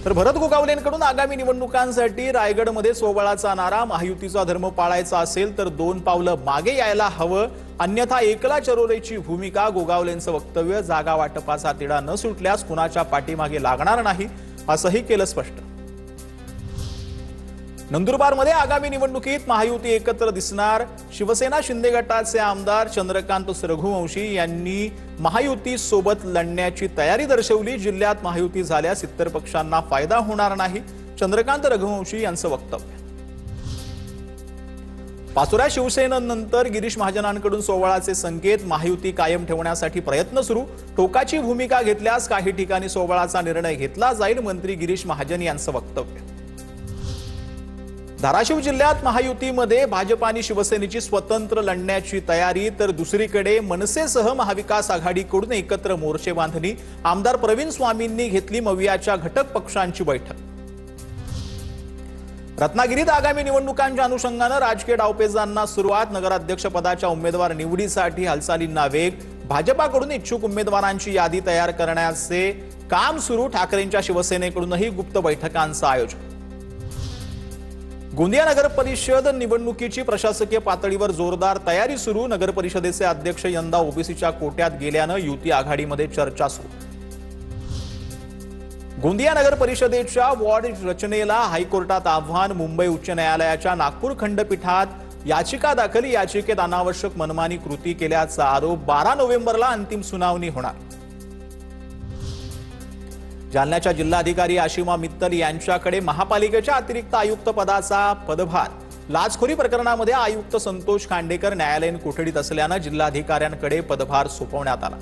तर भरत गोगावलेंकडून आगामी निवडणुकांसाठी रायगडमध्ये सोबळाचा नारा, महायुतीचा धर्म पाळायचा असेल तर 2 पावलं मागे यायला हवं, अन्यथा एकला चरोरेची भूमिका. गोगावलेंचं वक्तव्य, जागा वाटपाचा तिढा न सुटल्यास कुणाच्या पाठीमागे लागणार नाही असंही केलं स्पष्ट. नंदुरबारमध्ये आगामी निवडणुकीत महायुती एकत्र दिसणार. शिवसेना शिंदे गटाचे आमदार चंद्रकांत रघुवंशी यांनी महायुती सोबत लढण्याची तयारी दर्शवली. जिल्ह्यात महायुती झाल्यास इतर पक्षांना फायदा होणार नाही, चंद्रकांत रघुवंशी यांचं वक्तव्य. पाचोऱ्या शिवसेनेनंतर गिरीश महाजनांकडून सोबळाचे संकेत, महायुती कायम ठेवण्यासाठी प्रयत्न सुरू. टोकाची भूमिका घेतल्यास काही ठिकाणी सोबळाचा निर्णय घेतला जाईल, मंत्री गिरीश महाजन यांचं वक्तव्य. धाराशिव जिल्ह्यात महायुतीमध्ये भाजप आणि शिवसेनेची स्वतंत्र लढण्याची तयारी, तर दुसरीकडे मनसेसह महाविकास आघाडीकडून एकत्र मोर्चे बांधणी. आमदार प्रवीण स्वामींनी घेतली मवियाच्या घटक पक्षांची बैठक. रत्नागिरीत आगामी निवडणुकांच्या अनुषंगानं राजकीय डावपेचांना सुरुवात. नगराध्यक्षपदाच्या उमेदवार निवडीसाठी हालचालींना वेग. भाजपाकडून इच्छुक उमेदवारांची यादी तयार करण्याचे काम सुरू. ठाकरेंच्या शिवसेनेकडूनही गुप्त बैठकांचं आयोजन. गोंदिया नगर परिषद निवडणुकीची प्रशासकीय पातळीवर जोरदार तयारी सुरू. नगर परिषदेचे अध्यक्ष यंदा ओबीसीच्या कोट्यात गेल्यानं युती आघाडीमध्ये चर्चा सुरू. गोंदिया नगर परिषदेच्या वॉर्ड रचनेला हायकोर्टात आव्हान. मुंबई उच्च न्यायालयाच्या नागपूर खंडपीठात याचिका दाखल. याचिकेत अनावश्यक मनमानी कृती केल्याचा आरोप. 12 नोव्हेंबरला अंतिम सुनावणी होणार. जालन्याच्या जिल्हाधिकारी आशिमा मित्तल यांच्याकडे महापालिकेच्या अतिरिक्त आयुक्त पदाचा पदभार. लाचखोरी प्रकरणामध्ये आयुक्त संतोष खांडेकर न्यायालयीन कोठडीत असल्यानं जिल्हाधिकाऱ्यांकडे पदभार सोपवण्यात आला.